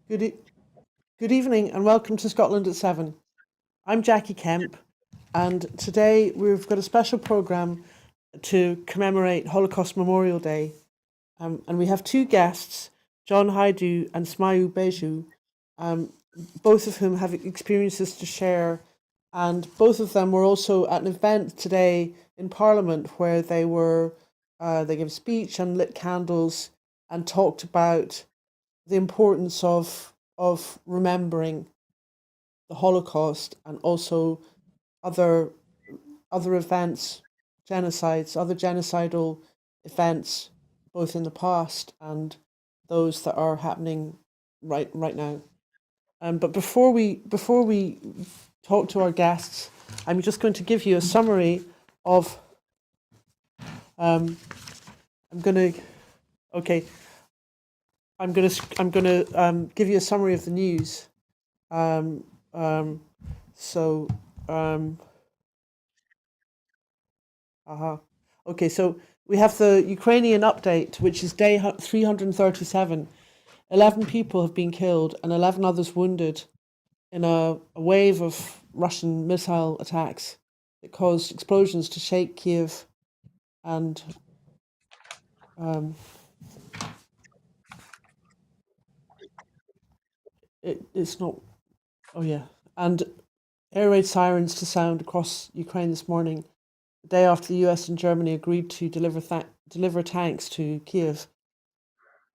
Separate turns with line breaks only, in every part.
Good, good evening and welcome to Scotland at 7. I'm Jackie Kemp, and today we've got a special programme to commemorate Holocaust Memorial Day. And we have two guests, John Hajdu and Smajo Bešo, both of whom have experiences to share. And both of them were also at an event today in Parliament where they gave a speech and lit candles and talked about the importance of remembering the Holocaust and also other other events, genocides, other genocidal events, both in the past and those that are happening right now. But before we talk to our guests, I'm just going to give you a summary of. I'm going to. Okay. I'm gonna give you a summary of the news. Um, um, so, um, uh Okay, so we have the Ukrainian update, which is day 337. 11 people have been killed and 11 others wounded in a wave of Russian missile attacks that caused explosions to shake Kiev and um, it's not. Oh yeah, and air raid sirens to sound across Ukraine this morning, the day after the US and Germany agreed to deliver tanks to Kiev.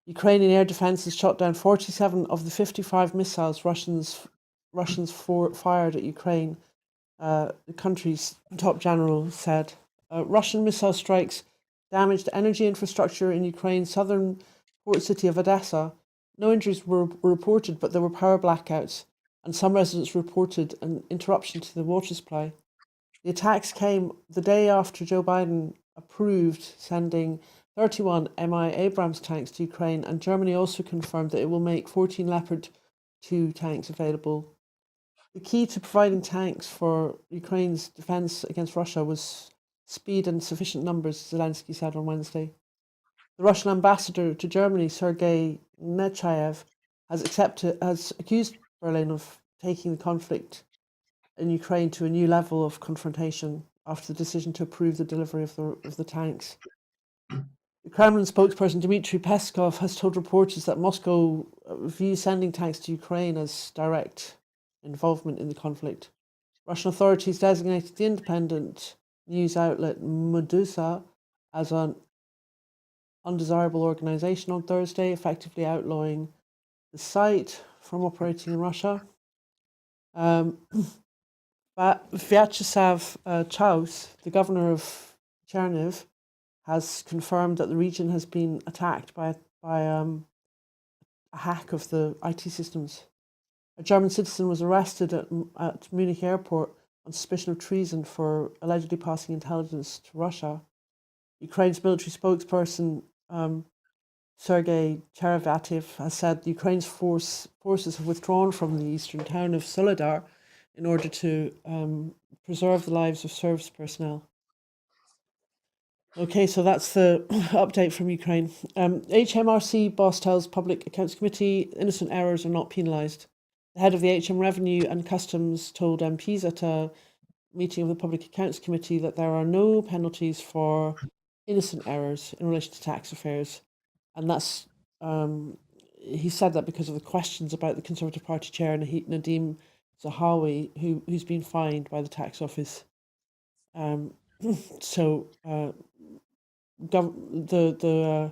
Ukrainian air defences shot down 47 of the 55 missiles Russians fired at Ukraine. The country's top general said Russian missile strikes damaged energy infrastructure in Ukraine's southern port city of Odessa. No injuries were reported, but there were power blackouts, and some residents reported an interruption to the water supply. The attacks came the day after Joe Biden approved sending 31 Mi Abrams tanks to Ukraine, and Germany also confirmed that it will make 14 Leopard 2 tanks available. The key to providing tanks for Ukraine's defence against Russia was speed and sufficient numbers, Zelensky said on Wednesday. The Russian ambassador to Germany, Sergei Nechayev, has accused Berlin of taking the conflict in Ukraine to a new level of confrontation after the decision to approve the delivery of the tanks. The Kremlin spokesperson Dmitry Peskov has told reporters that Moscow views sending tanks to Ukraine as direct involvement in the conflict. Russian authorities designated the independent news outlet Medusa as an undesirable organization on Thursday, effectively outlawing the site from operating in Russia. Vyacheslav Chaus, the governor of Cherniv, has confirmed that the region has been attacked by a hack of the IT systems. A German citizen was arrested at Munich airport on suspicion of treason for allegedly passing intelligence to Russia. Ukraine's military spokesperson Sergei Cherevyativ has said Ukraine's forces have withdrawn from the eastern town of Soledar in order to preserve the lives of service personnel. Okay, so that's the update from Ukraine. HMRC boss tells Public Accounts Committee innocent errors are not penalised. The head of the HM Revenue and Customs told MPs at a meeting of the Public Accounts Committee that there are no penalties for innocent errors in relation to tax affairs. And that's, he said that because of the questions about the Conservative Party chair, Nadeem Zahawi, who's been fined by the tax office. So the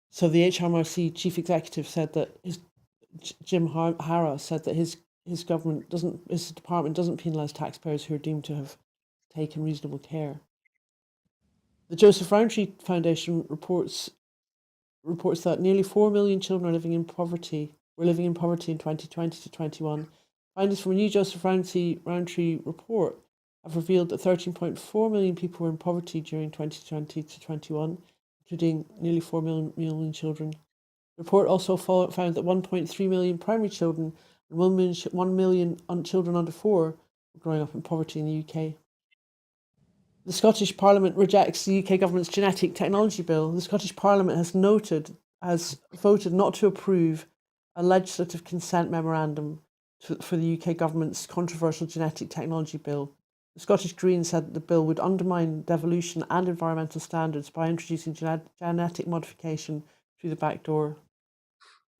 so the HMRC chief executive said that Jim Hara said that his department doesn't penalise taxpayers who are deemed to have taken reasonable care. The Joseph Rowntree Foundation reports that nearly 4 million children were living in poverty in 2020 to 21. Findings from a new Joseph Rowntree report have revealed that 13.4 million people were in poverty during 2020 to 21, including nearly 4 million children. The report also found that 1.3 million primary children and 1 million children under 4 were growing up in poverty in the UK. The Scottish Parliament rejects the UK government's genetic technology bill. The Scottish Parliament has voted not to approve a legislative consent memorandum for the UK government's controversial genetic technology bill. The Scottish Greens said that the bill would undermine devolution and environmental standards by introducing genetic modification through the back door.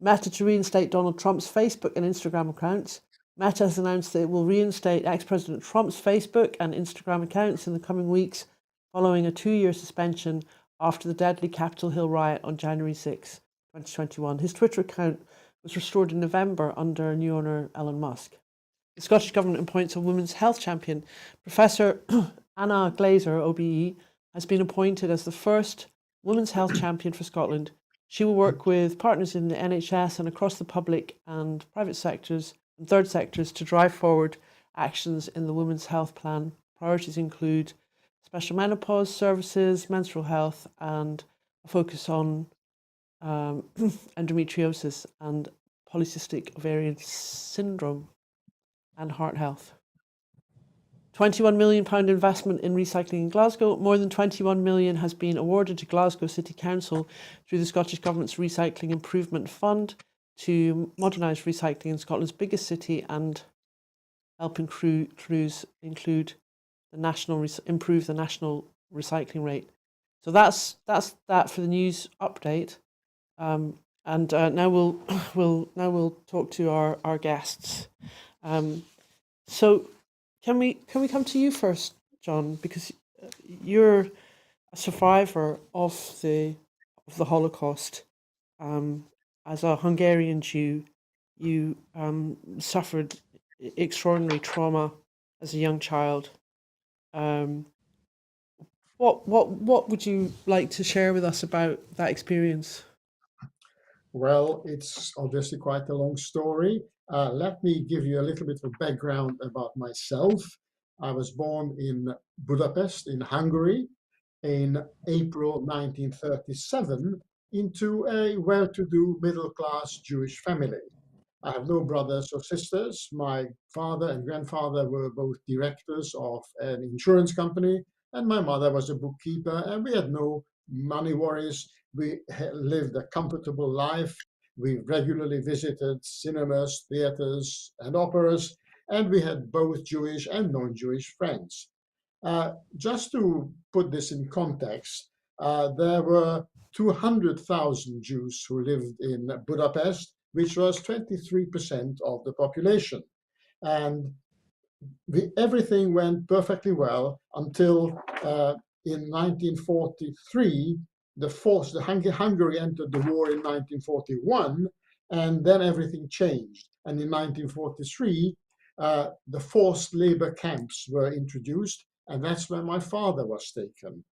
Meta to reinstate Donald Trump's Facebook and Instagram accounts. Meta has announced that it will reinstate ex-President Trump's Facebook and Instagram accounts in the coming weeks, following a 2-year suspension after the deadly Capitol Hill riot on January 6, 2021. His Twitter account was restored in November under new owner Elon Musk. The Scottish Government appoints a women's health champion. Professor Anna Glaser, OBE, has been appointed as the first women's health champion for Scotland. She will work with partners in the NHS and across the public and private sectors and third sectors to drive forward actions in the Women's Health Plan. Priorities include special menopause services, menstrual health, and a focus on endometriosis and polycystic ovarian syndrome and heart health. £21 million investment in recycling in Glasgow. More than 21 million has been awarded to Glasgow City Council through the Scottish Government's Recycling Improvement Fund to modernise recycling in Scotland's biggest city and help improve the national recycling rate. So that's that for the news update. And now we'll talk to our guests. So can we come to you first, John, because you're a survivor of the Holocaust. As a Hungarian Jew, you suffered extraordinary trauma as a young child. What would you like to share with us about that experience?
Well, it's obviously quite a long story. Let me give you a little bit of background about myself. I was born in Budapest, in Hungary, in April 1937, into a well-to-do middle-class Jewish family. I have no brothers or sisters. My father and grandfather were both directors of an insurance company, and my mother was a bookkeeper, and we had no money worries. We lived a comfortable life. We regularly visited cinemas, theaters, and operas, and we had both Jewish and non-Jewish friends. Just to put this in context, there were 200,000 Jews who lived in Budapest, which was 23% of the population. And everything went perfectly well until in 1943, Hungary entered the war in 1941, and then everything changed. And in 1943, the forced labor camps were introduced, and that's when my father was taken.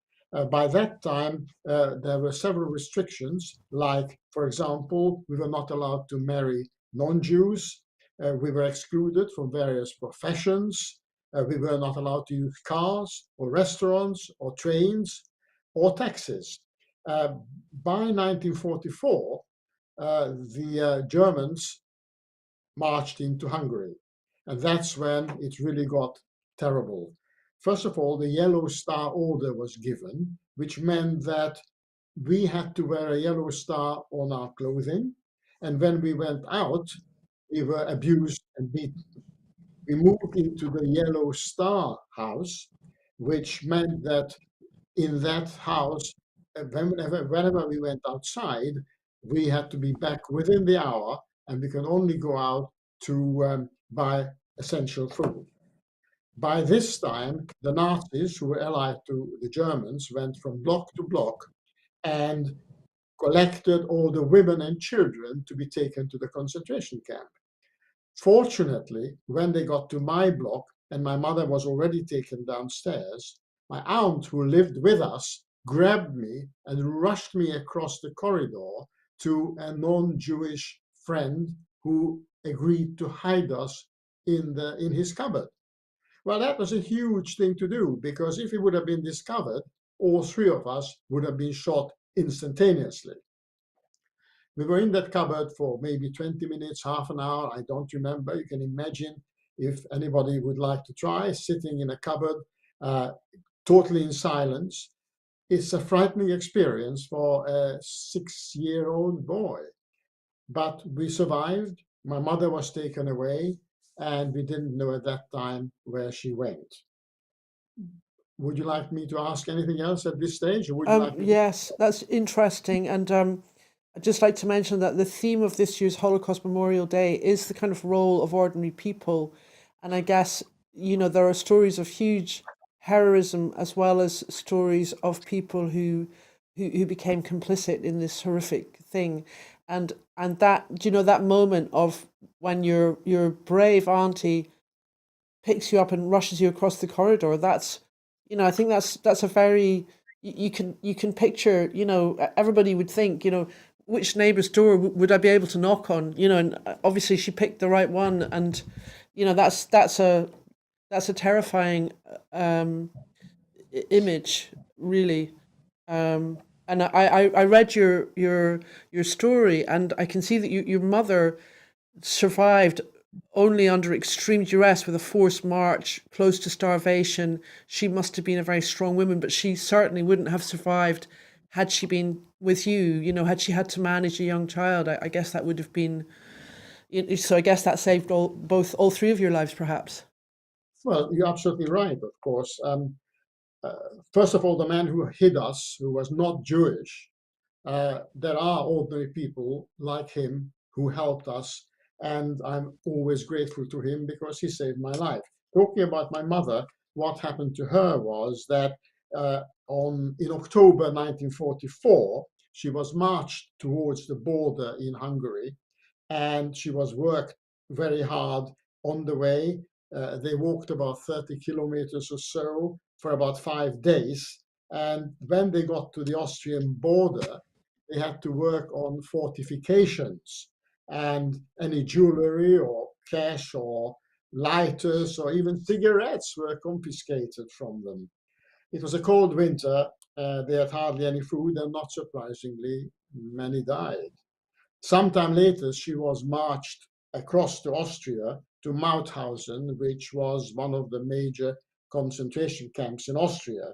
By that time, there were several restrictions, like, for example, we were not allowed to marry non-Jews. We were excluded from various professions. We were not allowed to use cars or restaurants or trains or taxis. By 1944, the Germans marched into Hungary. And that's when it really got terrible. First of all, the Yellow Star Order was given, which meant that we had to wear a yellow star on our clothing. And when we went out, we were abused and beaten. We moved into the Yellow Star house, which meant that in that house, whenever we went outside, we had to be back within the hour, and we could only go out to buy essential food. By this time, the Nazis, who were allied to the Germans, went from block to block and collected all the women and children to be taken to the concentration camp. Fortunately, when they got to my block and my mother was already taken downstairs, my aunt, who lived with us, grabbed me and rushed me across the corridor to a non-Jewish friend who agreed to hide us in his cupboard. Well, that was a huge thing to do, because if it would have been discovered, all three of us would have been shot instantaneously. We were in that cupboard for maybe 20 minutes, half an hour, I don't remember. You can imagine, if anybody would like to try, sitting in a cupboard, totally in silence. It's a frightening experience for a 6-year-old boy. but we survived. My mother was taken away, and we didn't know at that time where she went. Would you like me to ask anything else at this stage, or would you like me to?
Yes, that's interesting. And I'd just like to mention that the theme of this year's Holocaust Memorial Day is the kind of role of ordinary people. And I guess, there are stories of huge heroism as well as stories of people who became complicit in this horrific thing. And that, that moment of when your brave auntie picks you up and rushes you across the corridor, that's, I think that's a very, you can picture, everybody would think, which neighbor's door would I be able to knock on, and obviously she picked the right one. And that's a terrifying image, really. And I read your story, and I can see that your mother survived only under extreme duress with a forced march, close to starvation. She must have been a very strong woman, but she certainly wouldn't have survived had she been with you. Had she had to manage a young child. I guess that would have been. So I guess that saved all three of your lives, perhaps.
Well, you're absolutely right, of course. First of all, the man who hid us, who was not Jewish, there are ordinary people like him who helped us, and I'm always grateful to him because he saved my life. Talking about my mother, what happened to her was that in October 1944, she was marched towards the border in Hungary, and she was worked very hard on the way. They walked about 30 kilometers or so for about 5 days. And when they got to the Austrian border, they had to work on fortifications, and any jewelry or cash or lighters or even cigarettes were confiscated from them. It was a cold winter. They had hardly any food, and not surprisingly, many died. Sometime later, she was marched across to Austria to Mauthausen, which was one of the major concentration camps in Austria.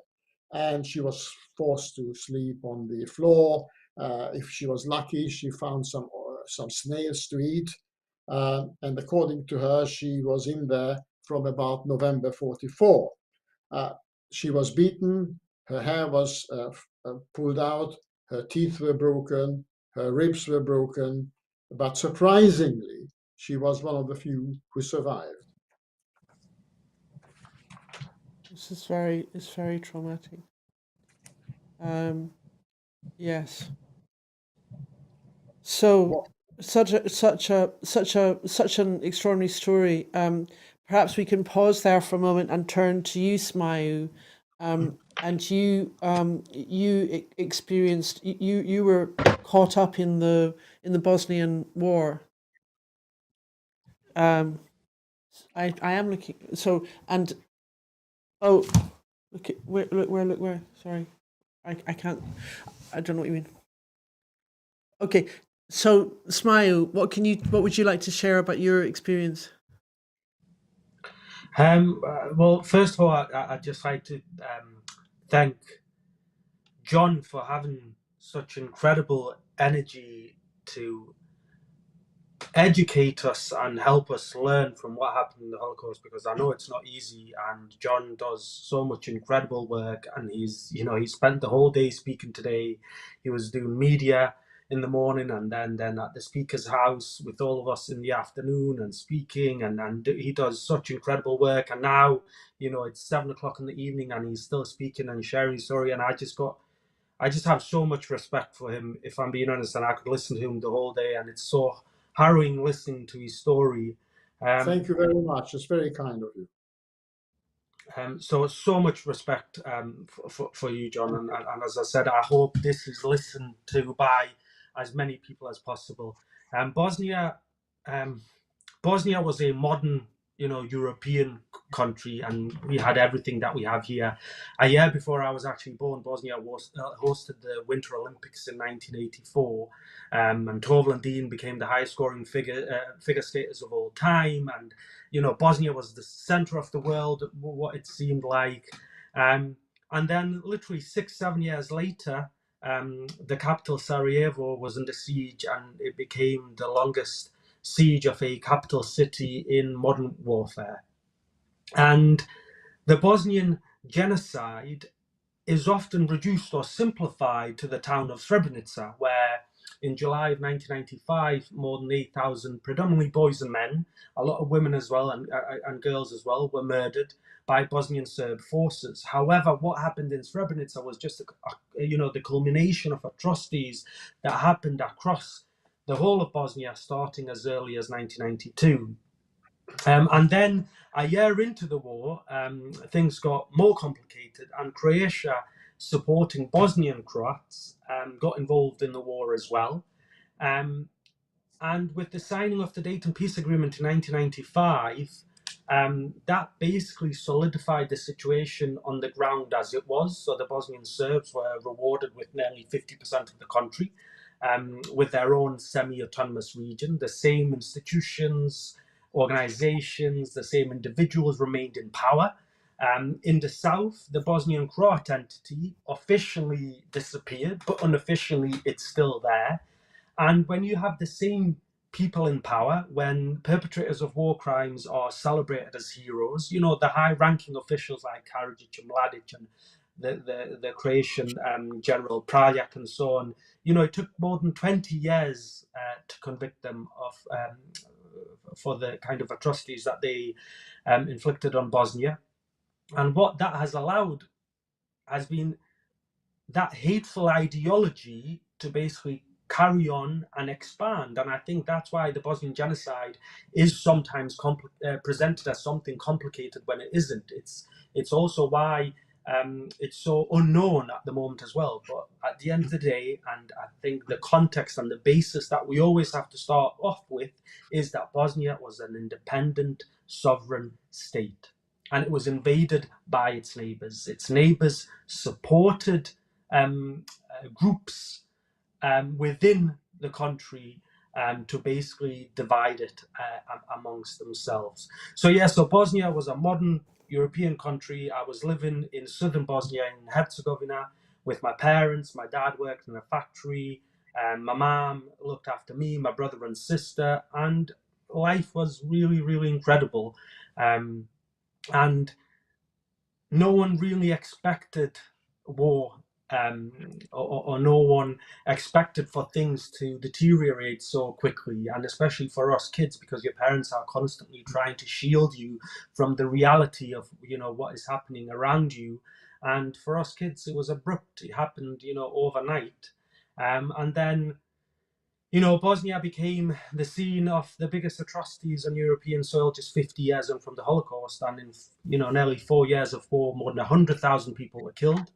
And she was forced to sleep on the floor. If she was lucky, she found some snails to eat. And according to her, she was in there from about November 44. Uh, she was beaten, her hair was pulled out, her teeth were broken, her ribs were broken, but surprisingly, she was one of the few who survived.
It's very traumatic. Um, yes. So
What,
such an extraordinary story. Perhaps we can pause there for a moment and turn to you, Smayu. And you experienced, you were caught up in the Bosnian War. Um, I am looking. So, and oh, look, look where. Sorry, I can't. I don't know what you mean. Okay, so Smayu, what would you like to share about your experience?
Well, first of all, I'd just like to thank John for having such incredible energy to educate us and help us learn from what happened in the Holocaust, because I know it's not easy, and John does so much incredible work, and he spent the whole day speaking today. He was doing media in the morning, and then at the speaker's house with all of us in the afternoon and speaking, and he does such incredible work. And now, it's 7 o'clock in the evening and he's still speaking and sharing his story, and I just have so much respect for him, if I'm being honest, and I could listen to him the whole day, and it's so harrowing listening to his story. Um,
thank you very much. It's very kind of you.
so much respect for you, John, and as I said, I hope this is listened to by as many people as possible. Bosnia, um, Bosnia was a modern, European country, and we had everything that we have here. A year before I was actually born, Bosnia hosted the Winter Olympics in 1984, and Tovlan Dean became the highest scoring figure skaters of all time. And Bosnia was the center of the world, what it seemed like. And then, literally 6, 7 years later, the capital Sarajevo was under siege, and it became the longest siege of a capital city in modern warfare. And the Bosnian genocide is often reduced or simplified to the town of Srebrenica, where in July of 1995, more than 8,000, predominantly boys and men, a lot of women as well, and girls as well, were murdered by Bosnian Serb forces. However, what happened in Srebrenica was just, the culmination of atrocities that happened across the whole of Bosnia, starting as early as 1992. And then a year into the war, things got more complicated, and Croatia, supporting Bosnian Croats, got involved in the war as well. And with the signing of the Dayton Peace Agreement in 1995, that basically solidified the situation on the ground as it was. So the Bosnian Serbs were rewarded with nearly 50% of the country, with their own semi-autonomous region. The same institutions, organizations, the same individuals remained in power. In the south, the Bosnian Croat entity officially disappeared, but unofficially it's still there. And when you have the same people in power, when perpetrators of war crimes are celebrated as heroes, the high-ranking officials like Karadzic and Mladic and the Croatian General Praljak and so on, it took more than 20 years to convict them of for the kind of atrocities that they inflicted on Bosnia. And what that has allowed has been that hateful ideology to basically carry on and expand. And I think that's why the Bosnian genocide is sometimes presented as something complicated when it isn't. It's also why it's so unknown at the moment as well. But at the end of the day, and I think the context and the basis that we always have to start off with is that Bosnia was an independent, sovereign state. And it was invaded by its neighbors. Its neighbors supported groups within the country to basically divide it amongst themselves. So Bosnia was a modern European country. I was living in southern Bosnia in Herzegovina with my parents. My dad worked in a factory. My mom looked after me, my brother and sister, and life was really, really incredible. And no one really expected war, or no one expected for things to deteriorate so quickly, and especially for us kids, because your parents are constantly trying to shield you from the reality of what is happening around you. And for us kids, it was abrupt. It happened overnight. And then Bosnia became the scene of the biggest atrocities on European soil just 50 years on from the Holocaust. And in, nearly 4 years of war, more than 100,000 people were killed.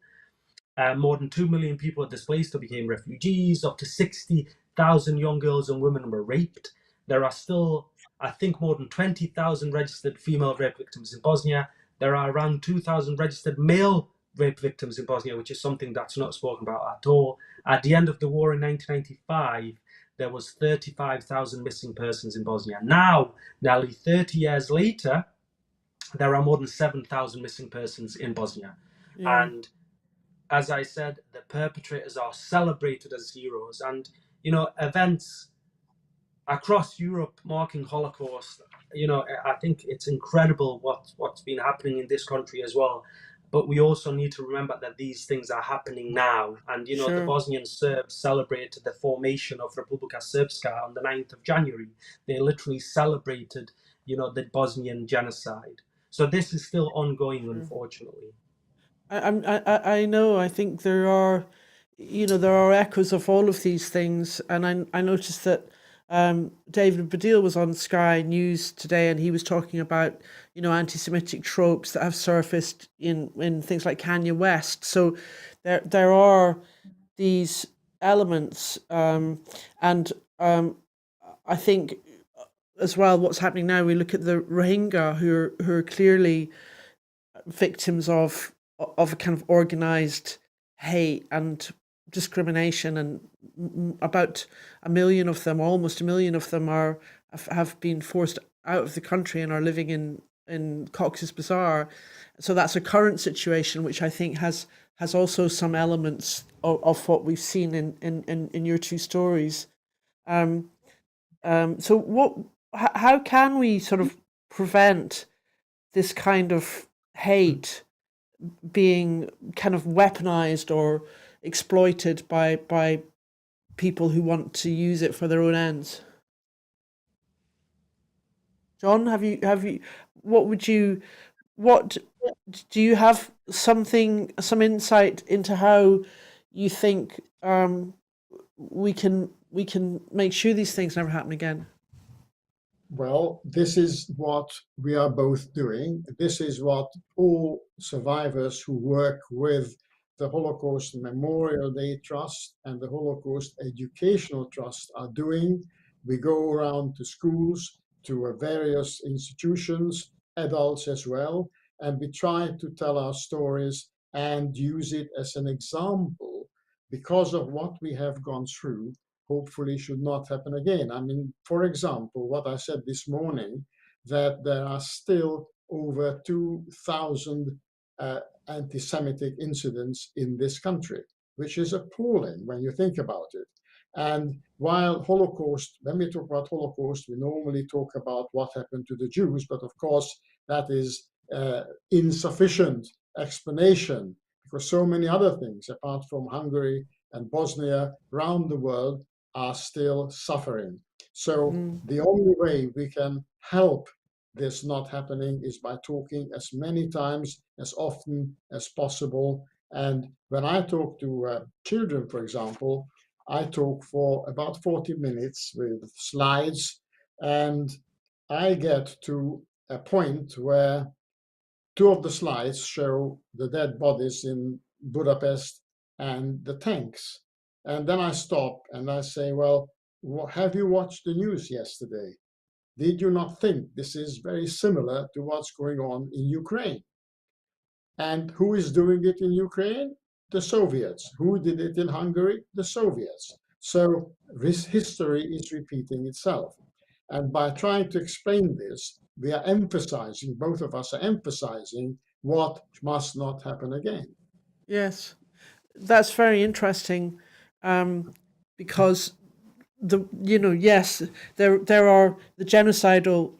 More than 2 million people were displaced or became refugees. Up to 60,000 young girls and women were raped. There are still, I think, more than 20,000 registered female rape victims in Bosnia. There are around 2,000 registered male rape victims in Bosnia, which is something that's not spoken about at all. At the end of the war in 1995, there was 35,000 missing persons in Bosnia. Now, nearly 30 years later, there are more than 7,000 missing persons in Bosnia.
Yeah.
And as I said, the perpetrators are celebrated as heroes. And, events across Europe marking Holocaust, I think it's incredible what's been happening in this country as well. But we also need to remember that these things are happening now. And, the
Sure.
Bosnian Serbs celebrated the formation of Republika Srpska on the 9th of January. They literally celebrated, the Bosnian genocide. So this is still ongoing, unfortunately.
I know. I think there are, there are echoes of all of these things, and I noticed that David Baddiel was on Sky News today, and he was talking about anti-Semitic tropes that have surfaced in things like Kanye West. So there are these elements, and I think as well what's happening now. We look at the Rohingya who are clearly victims of a kind of organized hate and discrimination, and about 1 million of them, almost 1 million of them, have been forced out of the country and are living in in Cox's Bazar. So that's a current situation, which I think has also some elements of what we've seen in your two stories. So how can we sort of prevent this kind of hate being kind of weaponized or exploited by people who want to use it for their own ends? John, what do you have some insight into how you think we can make sure these things never happen again?
Well, this is what we are both doing. This is what all survivors who work with the Holocaust Memorial Day Trust and the Holocaust Educational Trust are doing. We go around to schools, to various institutions, adults as well, and we try to tell our stories and use it as an example because of what we have gone through. Hopefully should not happen again. I mean, for example, what I said this morning, that there are still over 2,000 anti-Semitic incidents in this country, which is appalling when you think about it. And while Holocaust, when we talk about Holocaust, we normally talk about what happened to the Jews, but of course that is insufficient explanation because so many other things, apart from Hungary and Bosnia, around the world, are still suffering. So the only way we can help this not happening is by talking as many times, as often as possible. And when I talk to children, for example, I talk for about 40 minutes with slides, and I get to a point where two of the slides show the dead bodies in Budapest and the tanks. And then I stop and I say, well, have you watched the news yesterday? Did you not think this is very similar to what's going on in Ukraine? And who is doing it in Ukraine? The Soviets. Who did it in Hungary? The Soviets. So this history is repeating itself. And by trying to explain this, we are emphasizing, both of us are emphasizing what must not happen again.
Yes, that's very interesting, because yes, there are the genocidal.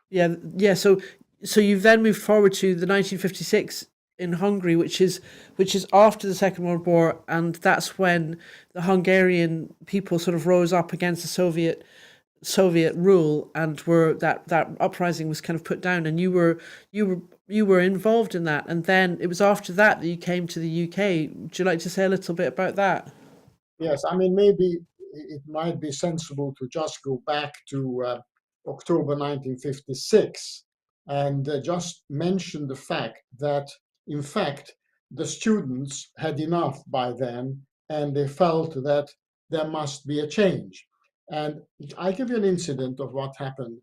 Yeah. So you've then moved forward to the 1956 in Hungary, which is after the Second World War, and that's when the Hungarian people sort of rose up against the Soviet rule, and were that uprising was kind of put down, and you were involved in that, and then it was after that you came to the UK. Would you like to say a little bit about that?
Yes, I mean, maybe it might be sensible to just go back to October 1956 and just mention the fact that, in fact, the students had enough by then and they felt that there must be a change. And I give you an incident of what happened.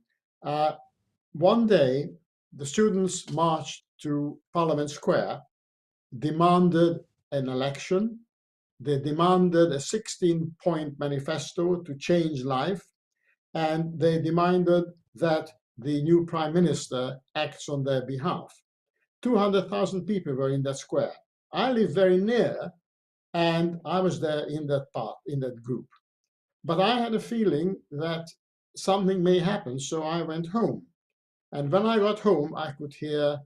One day, the students marched to Parliament Square, demanded an election. They demanded a 16-point manifesto to change life, and they demanded that the new prime minister acts on their behalf. 200,000 people were in that square. I live very near, and I was there in that group. But I had a feeling that something may happen, so I went home. And when I got home, I could hear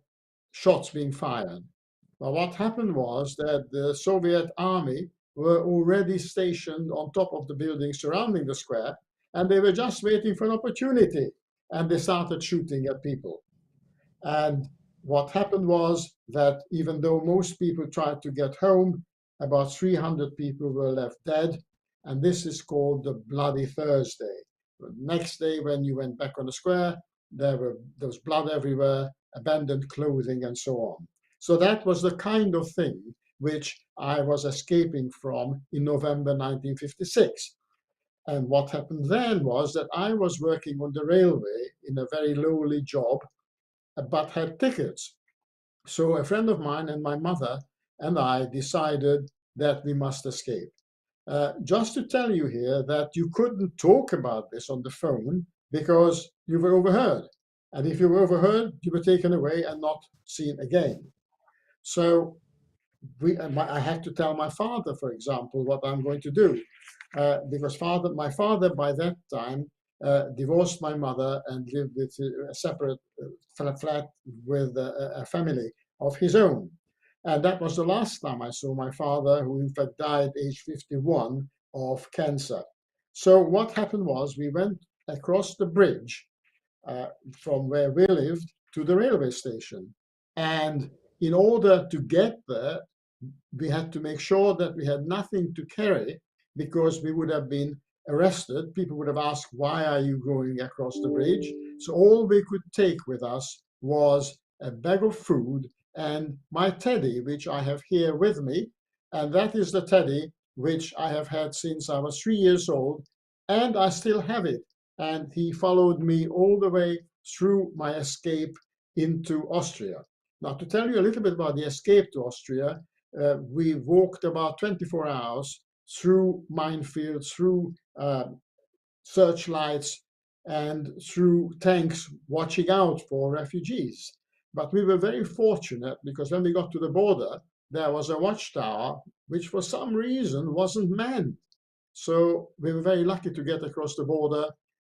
shots being fired. Well, what happened was that the Soviet army were already stationed on top of the buildings surrounding the square, and they were just waiting for an opportunity, and they started shooting at people. And what happened was that even though most people tried to get home, about 300 people were left dead, and this is called the Bloody Thursday. The next day, when you went back on the square, there was blood everywhere, abandoned clothing, and so on. So that was the kind of thing which I was escaping from in November 1956. And what happened then was that I was working on the railway in a very lowly job, but had tickets. So a friend of mine and my mother and I decided that we must escape. Just to tell you here that you couldn't talk about this on the phone because you were overheard. And if you were overheard, you were taken away and not seen again. So I had to tell my father, for example, what I'm going to do, because my father by that time divorced my mother and lived with a separate flat with a family of his own. And that was the last time I saw my father, who in fact died age 51 of cancer. So what happened was we went across the bridge from where we lived to the railway station. And in order to get there, we had to make sure that we had nothing to carry because we would have been arrested. People would have asked, why are you going across the bridge? So all we could take with us was a bag of food and my teddy, which I have here with me. And that is the teddy which I have had since I was 3 years old. And I still have it. And he followed me all the way through my escape into Austria. Now, to tell you a little bit about the escape to Austria, we walked about 24 hours through minefields, through searchlights, and through tanks watching out for refugees. But we were very fortunate because when we got to the border, there was a watchtower which for some reason wasn't manned. So we were very lucky to get across the border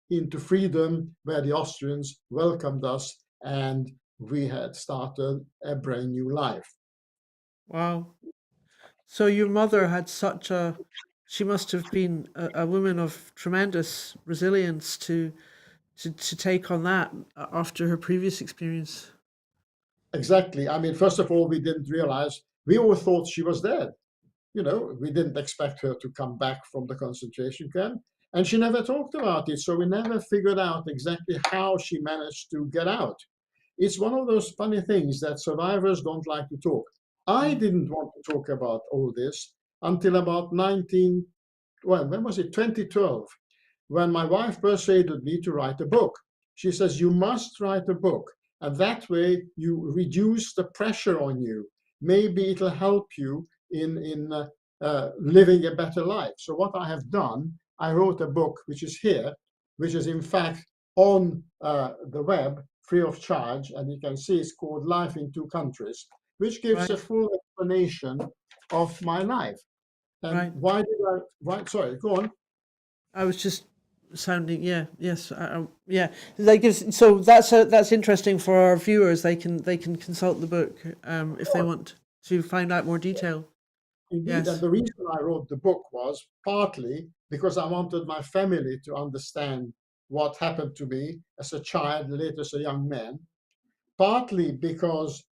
into freedom, where the Austrians welcomed us and we had started a brand new life.
Wow. So your mother had she must have been a woman of tremendous resilience to take on that after her previous experience.
Exactly. I mean, first of all, we didn't realize, we all thought she was dead. We didn't expect her to come back from the concentration camp. And she never talked about it. So we never figured out exactly how she managed to get out. It's one of those funny things that survivors don't like to talk. I didn't want to talk about all this until about when was it? 2012, when my wife persuaded me to write a book. She says, you must write a book. And that way you reduce the pressure on you. Maybe it'll help you in living a better life. So what I have done, I wrote a book which is here, which is in fact on the web, free of charge. And you can see it's called Life in Two Countries, which gives a
Right,
full explanation of my life. And
right.
sorry, go on.
I was just sounding, yeah, yes, yeah. So that's interesting for our viewers. They can consult the book if they want to find out more detail.
Indeed, and
Yes,
the reason I wrote the book was partly because I wanted my family to understand what happened to me as a child, later as a young man, partly because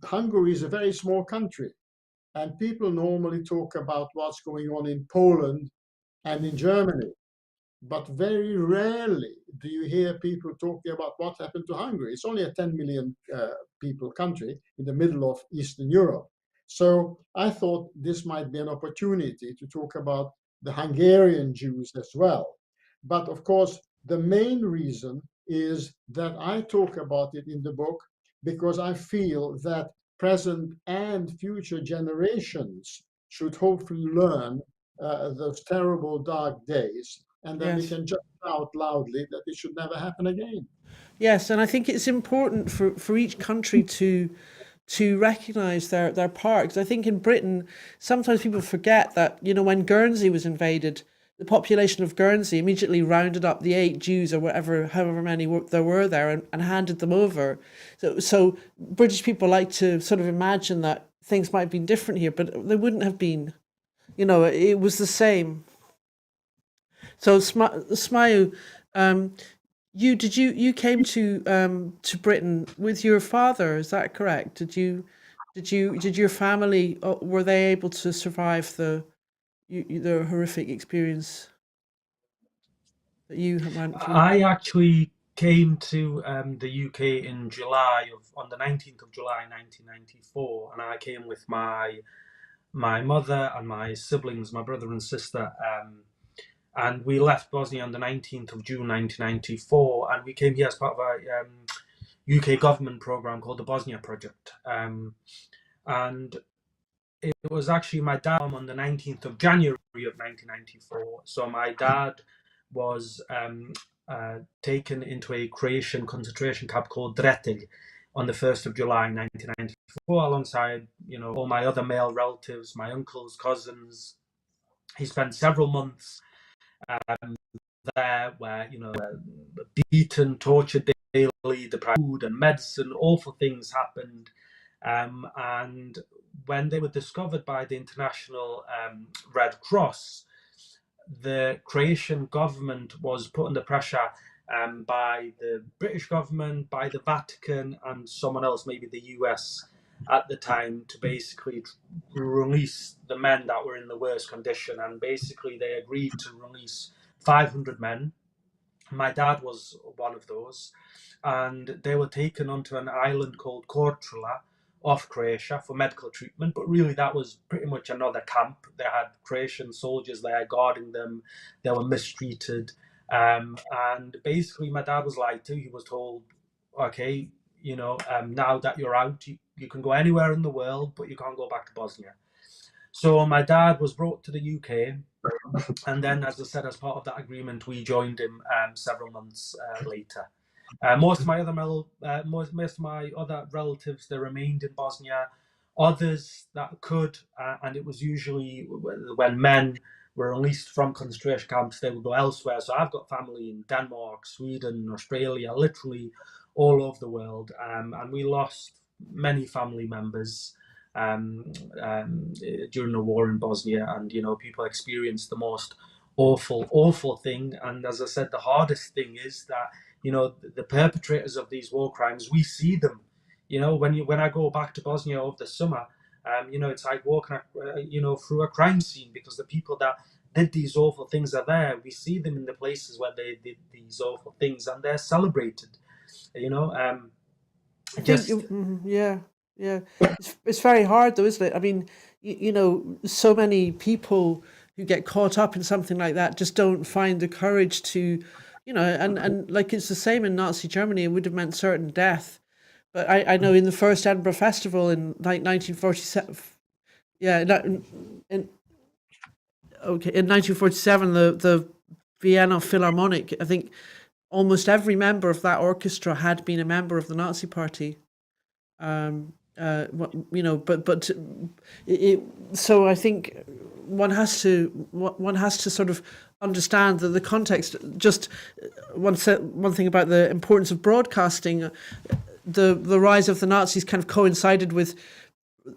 Hungary is a very small country, and people normally talk about what's going on in Poland and in Germany. But very rarely do you hear people talking about what happened to Hungary. It's only a 10 million people country in the middle of Eastern Europe. So I thought this might be an opportunity to talk about the Hungarian Jews as well. But of course, the main reason is that I talk about it in the book because I feel that present and future generations should hopefully learn those terrible dark days, and then we
yes.
can just shout loudly that it should never happen again.
Yes, and I think it's important for each country to recognise their part. 'Cause I think in Britain, sometimes people forget that, when Guernsey was invaded, the population of Guernsey immediately rounded up the 8 Jews or whatever, however many there were there, and handed them over. So British people like to sort of imagine that things might have been different here, but they wouldn't have been. It was the same. So Smayo, um, you came to Britain with your father? Is that correct? Did your family, were they able to survive the horrific experience that you went through?
I actually came to the UK on the 19th of July 1994, and I came with my mother and my siblings, my brother and sister, and we left Bosnia on the 19th of June 1994, and we came here as part of a UK government program called the Bosnia Project, and it was actually my dad on the 19th of January of 1994. So my dad was taken into a Croatian concentration camp called Dretelj on the 1st of July 1994, alongside, all my other male relatives, my uncles, cousins. He spent several months there where, beaten, tortured daily, deprived of food and medicine, awful things happened. And when they were discovered by the International Red Cross, the Croatian government was put under pressure by the British government, by the Vatican, and someone else, maybe the US at the time, to basically release the men that were in the worst condition. And basically they agreed to release 500 men. My dad was one of those, and they were taken onto an island called Korčula off Croatia for medical treatment. But really that was pretty much another camp. They had Croatian soldiers there guarding them. They were mistreated. And basically my dad was lied to. He was told, okay, now that you're out, you can go anywhere in the world, but you can't go back to Bosnia. So my dad was brought to the UK, and then, as I said, as part of that agreement, we joined him several months later. Most of my other relatives, they remained in Bosnia. Others that could, and it was usually when men were released from concentration camps, they would go elsewhere. So I've got family in Denmark, Sweden, Australia, literally all over the world, and we lost many family members during the war in Bosnia, and people experienced the most awful thing. And as I said, the hardest thing is that the perpetrators of these war crimes, we see them. When I go back to Bosnia over the summer, it's like walking through a crime scene, because the people that did these awful things are there. We see them in the places where they did these awful things, and they're celebrated.
Yeah, it's very hard though, isn't it? I mean, so many people who get caught up in something like that just don't find the courage to, and like it's the same in Nazi Germany. It would have meant certain death. But I know in the first Edinburgh Festival in like 1947, in 1947, the Vienna Philharmonic, I think almost every member of that orchestra had been a member of the Nazi Party. So I think one has to sort of understand the context. Just one thing about the importance of broadcasting. The rise of the Nazis kind of coincided with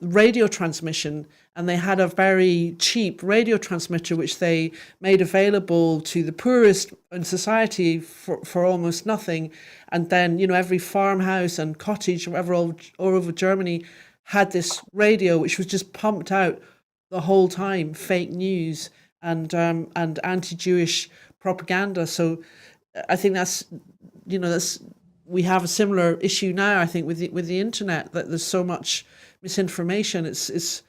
radio transmission, and they had a very cheap radio transmitter which they made available to the poorest in society for almost nothing. And then every farmhouse and cottage, whatever, all over Germany had this radio which was just pumped out the whole time fake news and anti-Jewish propaganda. So I think that's we have a similar issue now, I think, with the internet, that there's so much misinformation. It's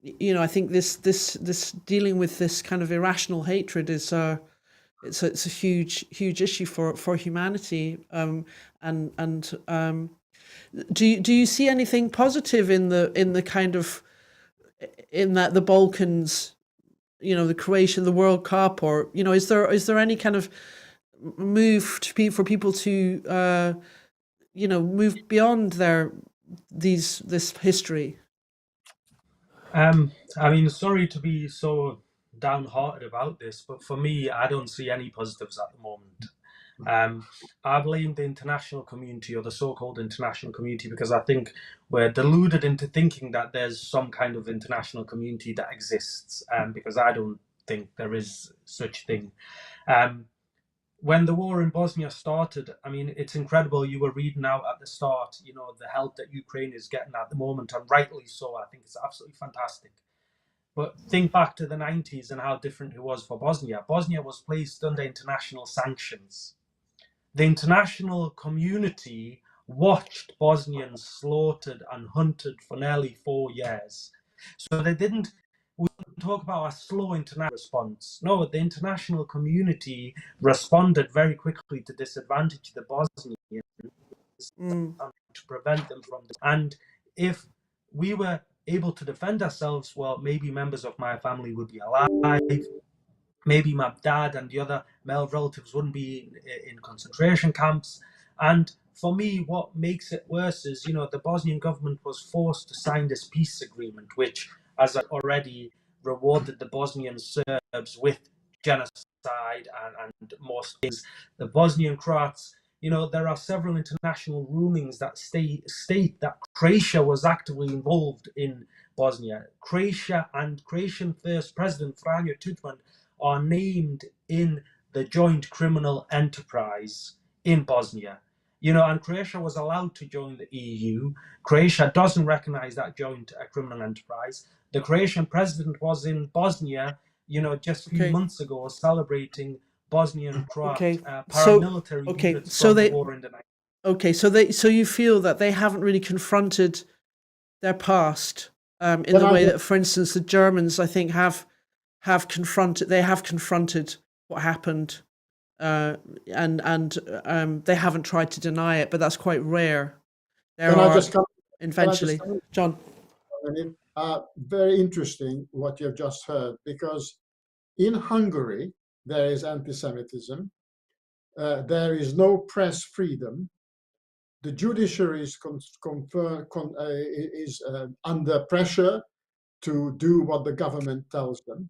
I think this dealing with this kind of irrational hatred is it's a huge issue for humanity. Do you see anything positive in the kind of in that the Balkans, the Croatia, the World Cup, or is there any kind of move for people to move beyond this history?
I mean, sorry to be so downhearted about this, but for me, I don't see any positives at the moment. I blame the international community, or the so-called international community, because I think we're deluded into thinking that there's some kind of international community that exists, because I don't think there is such thing. When the war in Bosnia started, I mean, it's incredible. You were reading out at the start, the help that Ukraine is getting at the moment, and rightly so. I think it's absolutely fantastic. But think back to the 90s and how different it was for Bosnia. Bosnia was placed under international sanctions. The international community watched Bosnians slaughtered and hunted for nearly 4 years. So we didn't talk about a slow international response. No, the international community responded very quickly to disadvantage the Bosnians and to prevent them from this. And if we were able to defend ourselves, well, maybe members of my family would be alive. maybe my dad and the other male relatives wouldn't be in concentration camps. And for me, what makes it worse is, the Bosnian government was forced to sign this peace agreement, which, as I already, rewarded the Bosnian Serbs with genocide and more things. The Bosnian Croats, there are several international rulings that state that Croatia was actively involved in Bosnia. Croatia and Croatian first president Franjo Tudjman are named in the joint criminal enterprise in Bosnia. And Croatia was allowed to join the EU. Croatia doesn't recognize that joint criminal enterprise. The Croatian president was in Bosnia, just a few months ago, celebrating Bosnian Croat paramilitary units from the war in the 90s.
Okay, so you feel that they haven't really confronted their past in the way that, for instance, the Germans, I think, have confronted what happened, and they haven't tried to deny it, but that's quite rare. Eventually, John.
Very interesting what you've just heard, because in Hungary there is anti-Semitism, there is no press freedom, the judiciary is under pressure to do what the government tells them.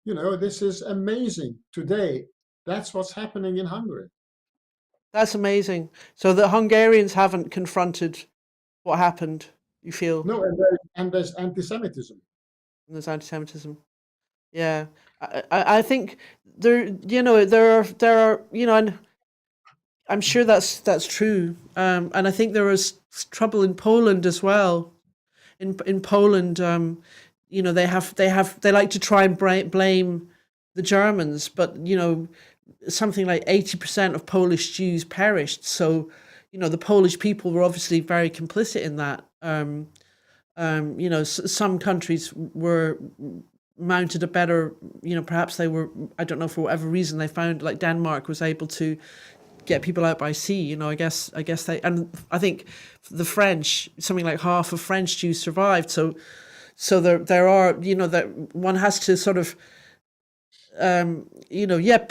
This is amazing. Today, that's what's happening in Hungary.
That's amazing. So the Hungarians haven't confronted what happened, you feel?
No, and there's anti-Semitism.
There's anti-Semitism. Yeah, I think there are, and I'm sure that's true. And I think there was trouble in Poland as well. In Poland, they like to try and blame the Germans, but something like 80% of Polish Jews perished. So the Polish people were obviously very complicit in that. Some countries were mounted a better, perhaps they were, I don't know, for whatever reason they found, like Denmark was able to get people out by sea. I guess they, and I think the French, something like half of French Jews survived. So there are, that one has to sort of, I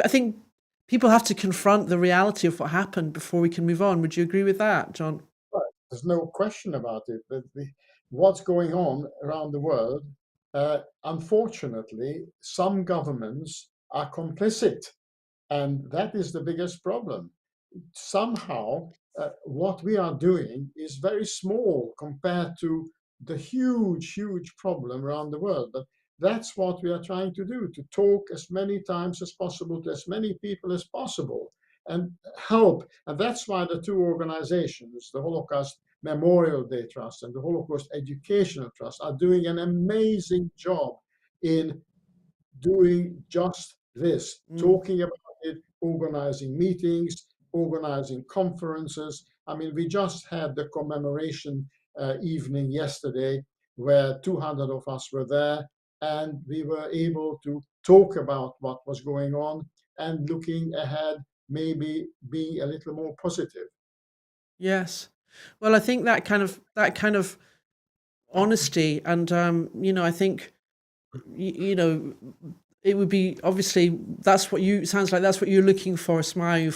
think people have to confront the reality of what happened before we can move on. Would you agree with that, John?
There's no question about it. What's going on around the world, unfortunately, some governments are complicit, and that is the biggest problem. Somehow, what we are doing is very small compared to the huge, huge problem around the world. But that's what we are trying to do, to talk as many times as possible to as many people as possible and help. And that's why the two organizations, the Holocaust Memorial Day Trust and the Holocaust Educational Trust, are doing an amazing job in doing just this, talking about it, organizing meetings, organizing conferences. I mean, we just had the commemoration evening yesterday where 200 of us were there, and we were able to talk about what was going on and looking ahead, maybe being a little more positive.
Yes. Well, I think that kind of honesty, and I think it would be, obviously that's what you're looking for, Smajo,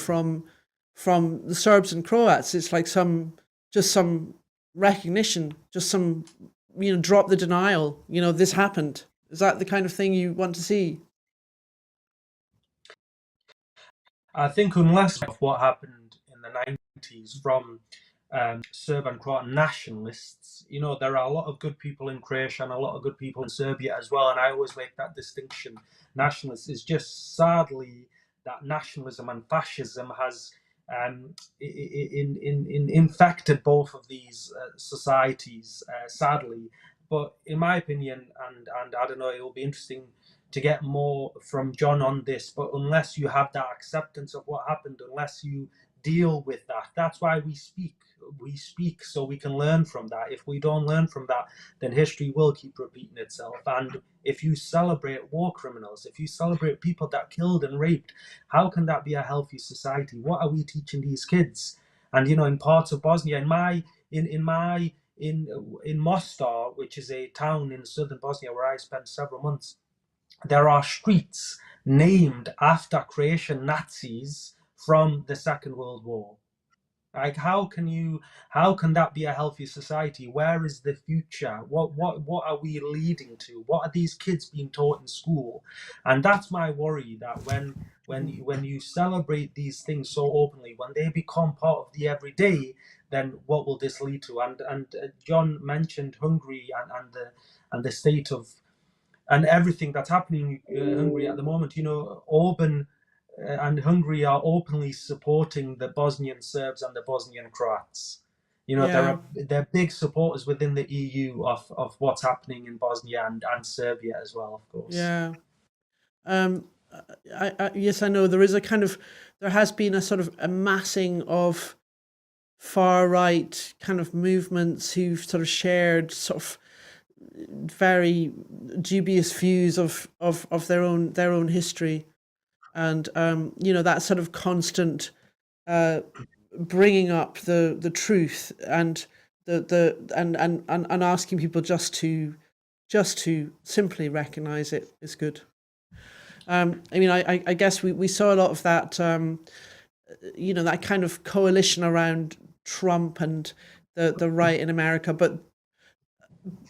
from the Serbs and Croats. It's like some recognition, just some drop the denial. This happened. Is that the kind of thing you want to see?
I think unless what happened in the 90s from Serb and Croat nationalists, there are a lot of good people in Croatia and a lot of good people in Serbia as well, and I always make that distinction. Nationalists is just, sadly, that nationalism and fascism has infected both of these societies, sadly. But in my opinion, and I don't know, it will be interesting to get more from John on this, but unless you have that acceptance of what happened, unless you deal with that, that's why we speak so we can learn from that. If we don't learn from that, then history will keep repeating itself. And if you celebrate war criminals, if you celebrate people that killed and raped, how can that be a healthy society? What are we teaching these kids? And in parts of Bosnia, in Mostar, which is a town in southern Bosnia where I spent several months, there are streets named after Croatian Nazis from the Second World War. Like, how can that be a healthy society? Where is the future? What are we leading to? What are these kids being taught in school? And that's my worry, that when you celebrate these things so openly, when they become part of the everyday, then what will this lead to? And John mentioned Hungary and the state of and everything that's happening in Hungary at the moment. You know, Orban and Hungary are openly supporting the Bosnian Serbs and the Bosnian Croats. You know,
Yeah.
they're big supporters within the EU of what's happening in Bosnia and Serbia as well, of course.
Yeah. Yes, I know there is there has been a sort of amassing of far right kind of movements who've sort of shared sort of very dubious views of their own history, and you know, that sort of constant bringing up the truth and and asking people just to simply recognize it is good. I mean, I guess we saw a lot of that, you know, that kind of coalition around Trump and the right in America. But,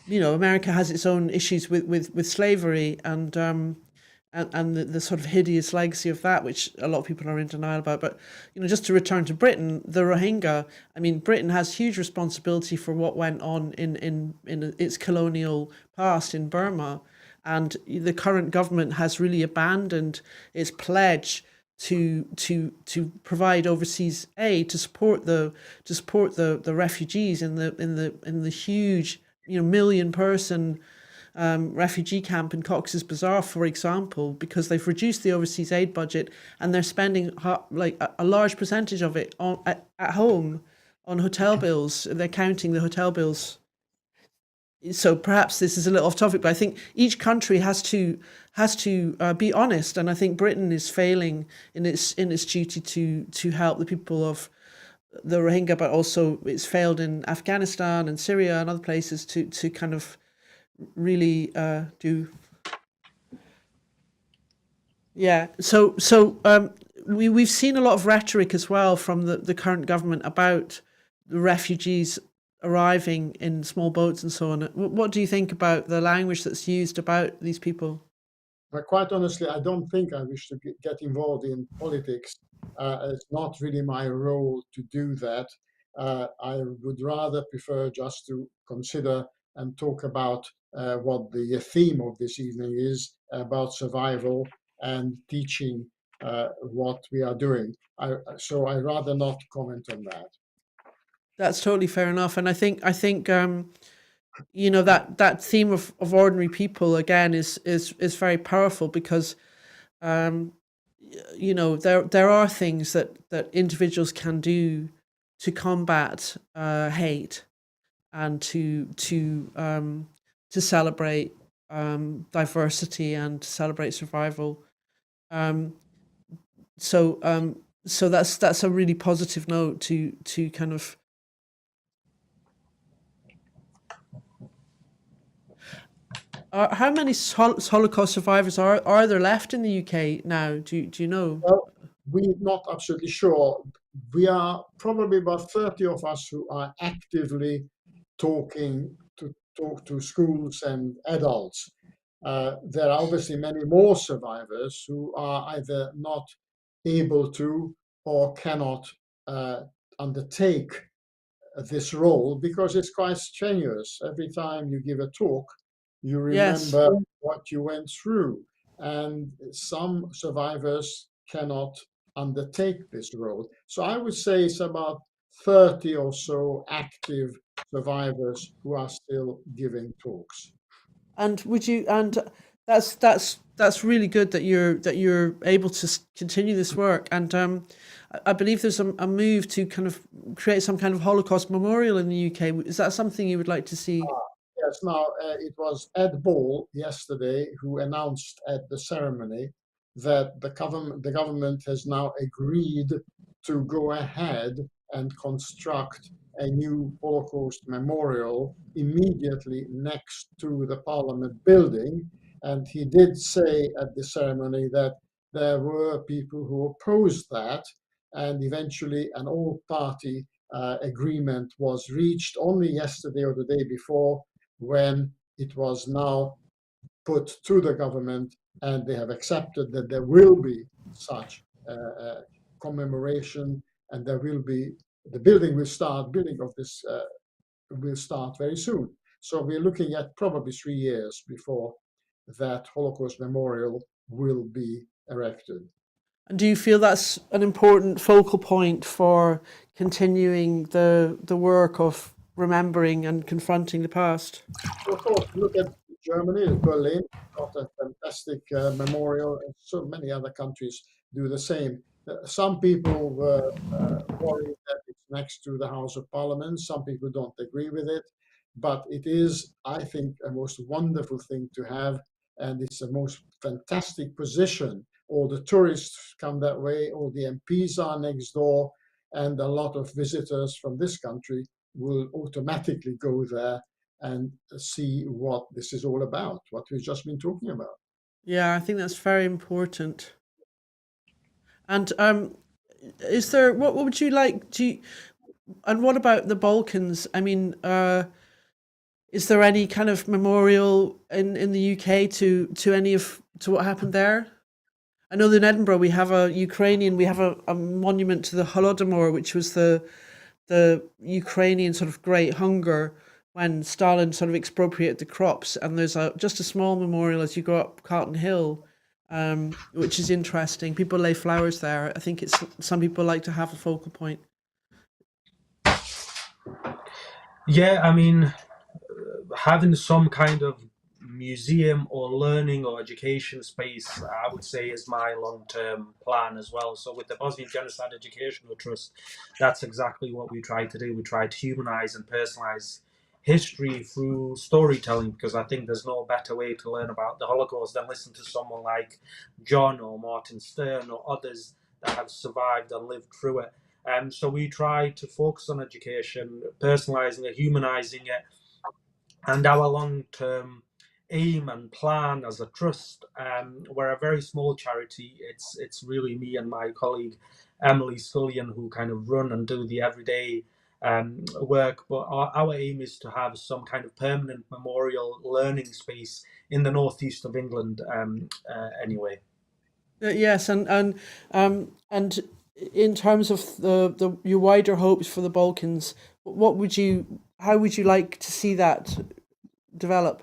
you know, America has its own issues with slavery and the sort of hideous legacy of that, which a lot of people are in denial about. But, you know, just to return to Britain, the Rohingya, I mean, Britain has huge responsibility for what went on in its colonial past in Burma. And the current government has really abandoned its pledge to provide overseas aid to support the refugees in the huge, you know, million-person refugee camp in Cox's Bazar, for example, because they've reduced the overseas aid budget and they're spending like a large percentage of it at home on hotel bills. They're counting the hotel bills. So perhaps this is a little off topic, but I think each country has to be honest, and I think Britain is failing in its duty to help the people of the Rohingya, but also it's failed in Afghanistan and Syria and other places to kind of really do. Yeah. So we've seen a lot of rhetoric as well from the current government about the refugees arriving in small boats and so on. What do you think about the language that's used about these people?
But quite honestly, I don't think I wish to get involved in politics. It's not really my role to do that. I would rather prefer just to consider and talk about what the theme of this evening is, about survival and teaching what we are doing. So I rather not comment on that.
That's totally fair enough, and I think you know, that theme of ordinary people again is very powerful because you know, there are things that individuals can do to combat hate and to celebrate diversity and to celebrate survival. Um, so that's a really positive note to kind of. How many Holocaust survivors are there left in the UK now? Do you know?
Well, we're not absolutely sure. We are probably about 30 of us who are actively talk to schools and adults. There are obviously many more survivors who are either not able to or cannot undertake this role because it's quite strenuous. Every time you give a talk, you
Yes.
remember what you went through. And some survivors cannot undertake this role. So I would say it's about 30 or so active survivors who are still giving talks.
And would you? And that's really good that you're able to continue this work. And I believe there's a move to kind of create some kind of Holocaust Memorial in the UK. Is that something you would like to see?
Yes, now it was Ed Ball yesterday who announced at the ceremony that the government has now agreed to go ahead and construct a new Holocaust memorial immediately next to the Parliament building. And he did say at the ceremony that there were people who opposed that, and eventually an all-party agreement was reached only yesterday or the day before, when it was now put to the government, and they have accepted that there will be such commemoration, and there will be the building of this will start very soon. So we're looking at probably 3 years before that Holocaust Memorial will be erected.
And do you feel that's an important focal point for continuing the work of remembering and confronting the past?
Of course, look at Germany, Berlin got a fantastic memorial, and so many other countries do the same. Some people were worried that it's next to the House of Parliament. Some people don't agree with it, but it is, I think, a most wonderful thing to have, and it's a most fantastic position. All the tourists come that way, all the MPs are next door, and a lot of visitors from this country will automatically go there and see what this is all about, what we've just been talking about.
Yeah, I think that's very important. And is there what would you like to? And what about the Balkans? I mean, is there any kind of memorial in the UK to any of to what happened there? I know that in Edinburgh we have a monument to the Holodomor, which was the Ukrainian sort of Great Hunger when Stalin sort of expropriated the crops, and there's just a small memorial as you go up Carlton Hill, which is interesting. People lay flowers there. I think it's some people like to have a focal point.
Yeah, I mean, having some kind of museum or learning or education space, I would say, is my long-term plan as well. So with the Bosnian Genocide Educational Trust, that's exactly what we try to do. We try to humanize and personalize history through storytelling, because I think there's no better way to learn about the Holocaust than listen to someone like John or Martin Stern or others that have survived and lived through it. So we try to focus on education, personalizing it, humanizing it, and our long-term aim and plan as a trust. We're a very small charity. It's really me and my colleague Emily Scullion who kind of run and do the everyday work. But our aim is to have some kind of permanent memorial learning space in the northeast of England. Anyway.
Yes, and in terms of your wider hopes for the Balkans, how would you like to see that develop?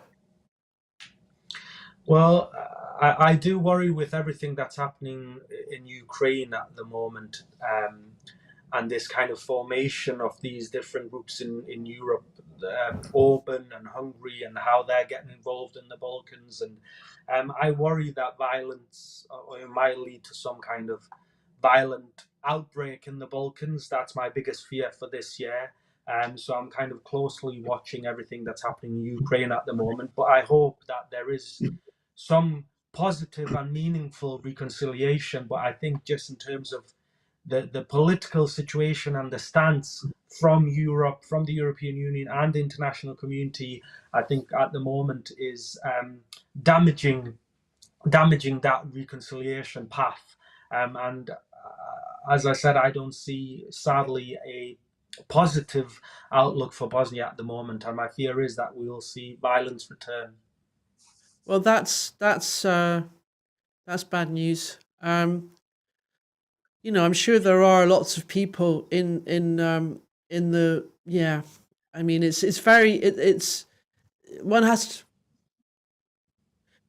Well, I do worry with everything that's happening in Ukraine at the moment, and this kind of formation of these different groups in Europe, Orban and Hungary, and how they're getting involved in the Balkans. And I worry that violence or might lead to some kind of violent outbreak in the Balkans. That's my biggest fear for this year. So I'm kind of closely watching everything that's happening in Ukraine at the moment. But I hope that there is some positive and meaningful reconciliation. But I think just in terms of the political situation and the stance from Europe, from the European Union and the international community, I think at the moment is damaging that reconciliation path. And as I said, I don't see, sadly, a positive outlook for Bosnia at the moment, and my fear is that we will see violence return.
Well, that's bad news. I'm sure there are lots of people in the yeah. I mean, it's very it's one has to.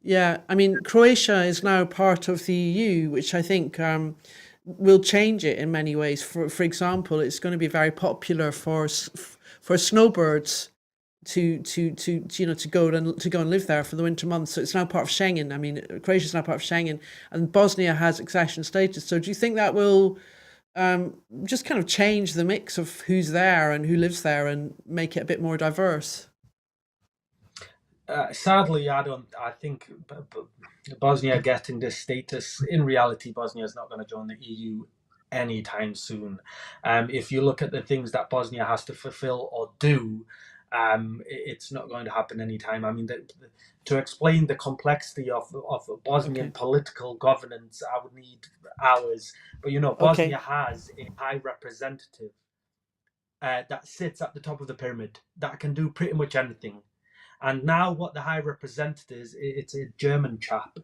Yeah, I mean, Croatia is now part of the EU, which I think will change it in many ways. For example, it's going to be very popular for snowbirds to go and live there for the winter months. So it's now part of Schengen. I mean, Croatia is now part of Schengen, and Bosnia has accession status. So do you think that will just kind of change the mix of who's there and who lives there and make it a bit more diverse?
Sadly, I don't. I think Bosnia getting this status, in reality, Bosnia is not going to join the EU anytime soon. If you look at the things that Bosnia has to fulfill or do, It's not going to happen anytime. I mean, to explain the complexity of Bosnian
Okay.
political governance, I would need hours. But
Okay.
Bosnia has a high representative that sits at the top of the pyramid that can do pretty much anything. And now, what the high representative is, it's a German chap.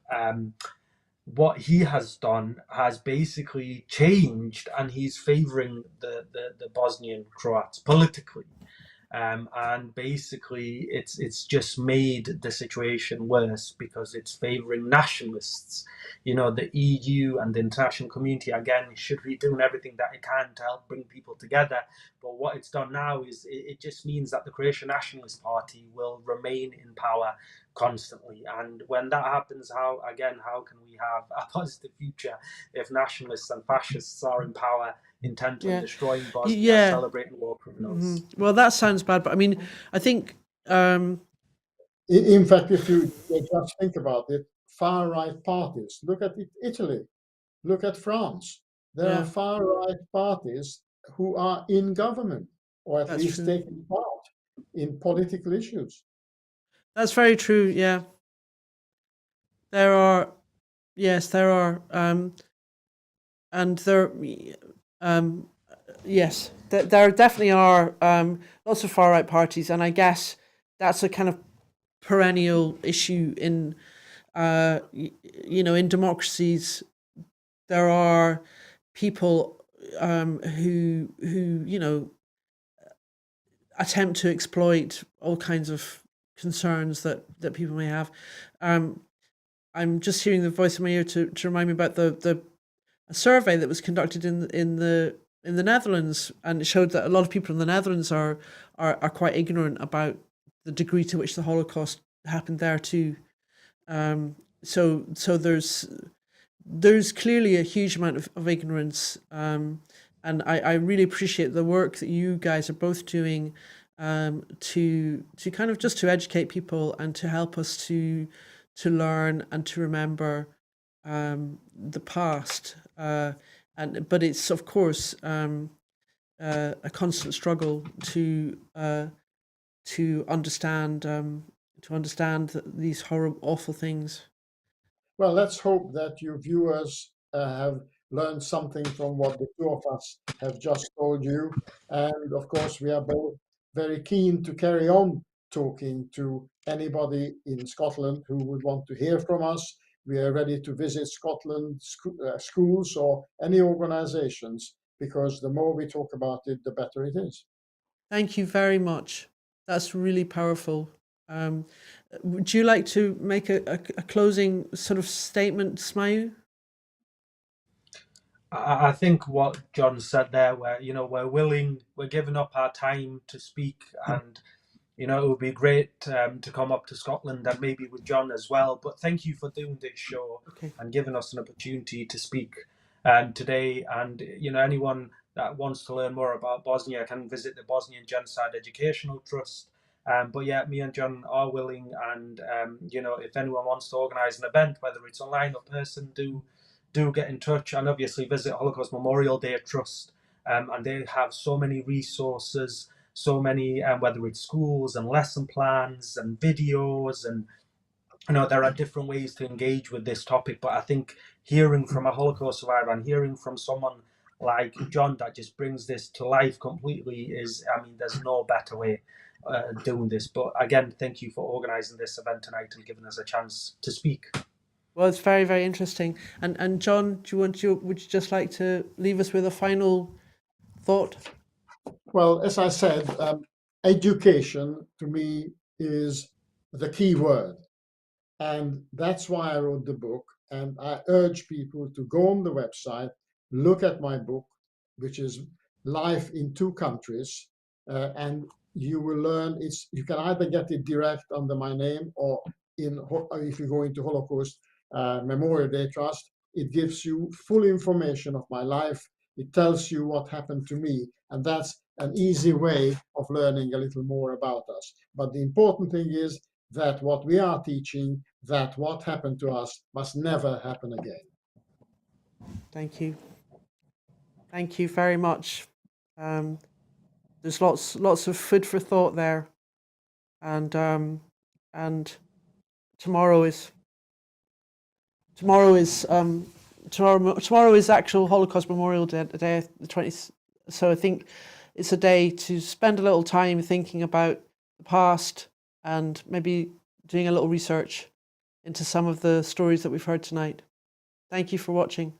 What he has done has basically changed, and he's favouring the Bosnian Croats politically. And basically, it's just made the situation worse because it's favouring nationalists. The EU and the international community again should be doing everything that it can to help bring people together. But what it's done now is it just means that the Croatian Nationalist Party will remain in power constantly. And when that happens, how can we have a positive future if nationalists and fascists are in power, intent on
Yeah.
destroying Bosnia,
Yeah.
celebrating war criminals?
Well, that sounds bad, but I mean, I think
In fact, if you just think about it, far-right parties, look at Italy, look at France. There are
yeah,
far-right parties who are in government, or at
that's
least
true.
taking part in political issues.
That's very true. Yeah, there are. Yes, there are. And there, yes, there definitely are lots of far right parties, and I guess that's a kind of perennial issue in, in democracies. There are people who attempt to exploit all kinds of concerns that people may have. I'm just hearing the voice in my ear to remind me about the a survey that was conducted in the Netherlands, and it showed that a lot of people in the Netherlands are quite ignorant about the degree to which the Holocaust happened there too. So there's clearly a huge amount of ignorance, and I really appreciate the work that you guys are both doing to kind of just to educate people and to help us to learn and to remember the past. But it's of course a constant struggle to understand these horrible, awful things.
Well, let's hope that your viewers have learned something from what the two of us have just told you. And of course, we are both very keen to carry on talking to anybody in Scotland who would want to hear from us. We are ready to visit Scotland schools or any organizations, because the more we talk about it, the better it is.
Thank you very much. That's really powerful. Would you like to make a closing sort of statement, Smajo?
I think what John said there, where we're giving up our time to speak, and it would be great to come up to Scotland and maybe with John as well. But thank you for doing this show
Okay.
and giving us an opportunity to speak today. And anyone that wants to learn more about Bosnia can visit the Bosnian Genocide Educational Trust. But yeah, me and John are willing, and if anyone wants to organise an event, whether it's online or person, do get in touch, and obviously visit Holocaust Memorial Day Trust. And they have so many resources, so many, whether it's schools and lesson plans and videos, and there are different ways to engage with this topic. But I think hearing from a Holocaust survivor and hearing from someone like John that just brings this to life completely there's no better way doing this. But again, thank you for organising this event tonight and giving us a chance to speak.
Well, it's very, very interesting. And John, would you just like to leave us with a final thought?
Well, as I said, education to me is the key word. And that's why I wrote the book. And I urge people to go on the website, look at my book, which is Life in Two Countries, and you will learn you can either get it direct under my name, or if you go into Holocaust Memorial Day Trust, it gives you full information of my life. It tells you what happened to me, and that's an easy way of learning a little more about us. But the important thing is that what we are teaching, that what happened to us must never happen again.
Thank you. Thank you very much. There's lots of food for thought there. and and tomorrow is tomorrow is tomorrow is actual Holocaust Memorial Day, the 20th. So I think it's a day to spend a little time thinking about the past and maybe doing a little research into some of the stories that we've heard tonight. Thank you for watching.